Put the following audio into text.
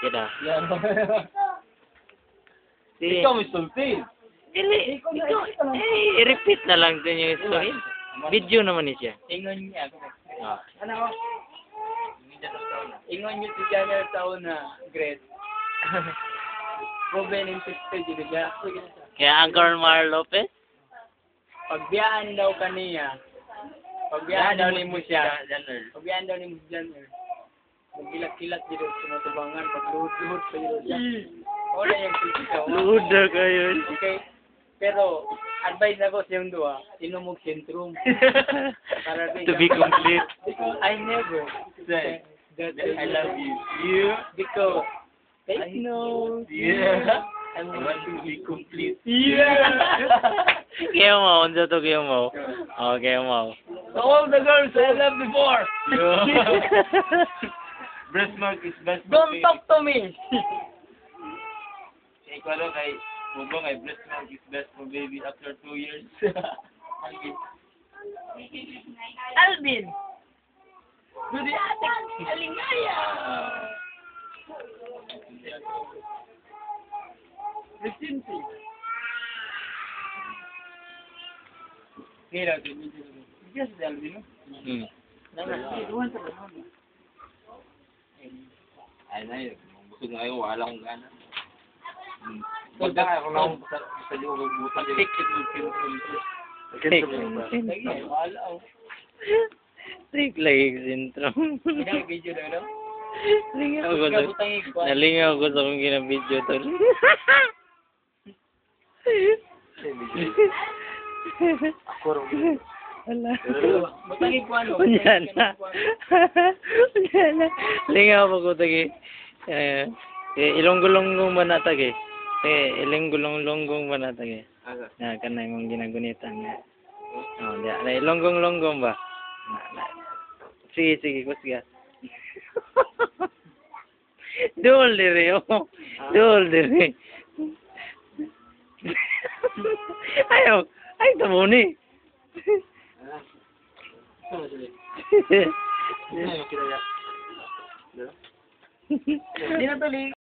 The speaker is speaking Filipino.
Kita. Yan. Si... Ikaw may sulti. Dili, ikaw, i-repeat na lang din yung story. Video naman ni siya. Ingon niya. Ah. Ano? Ingon niyo si Janel taon na great. Proven in 60 dito siya. Kaya Angkor Mar Lopez? Pagbiyaan daw kaniya. Pagbiyaan daw ni mo siya. Pagbiyaan daw ni mo si Janel. Magkilat-kilat dito sa matubangan. Pagluhod-luhod pa dito siya. Wala yung kritika. Luda kayo. Okay. Pero, advice ako sa yung dua, inumog sentrum. To be complete. I never say that I love you. You? Because I know. Yeah. I want to be complete. Yeah. Kaya mo, unsa to kaya mo? Oh, kaya mo. To all the girls I loved before. Breast milk is best for Don't baby. talk to me. Ikaw lang kay Bubong ay breast milk is best for baby after 2 years. Alvin. Dudi atik alingaya. Recency. Kira din. Just Alvin. Ay na yun. Busog na kayo, wala akong gana. Punta ka kung ako sa liyo magbutan. Take like syndrome. Inang video na no? Lingaw ko sa... Nalingaw ko sa kong ginabidyo to. Ako rin. Wala. Matangig ko ano? Unyan na. Unyan na. Lingaw po ko tagi. Ilonggolonggong ba na tagi? Ilonggolonggong ba na tagi? Kanay mong ginagunitan nga. Oh, diya. Ilonggong-longgong ba? Sige, kusga. Dol dire, oh. Dol dire. Ayaw, ay tamo ni. Di na tuloy.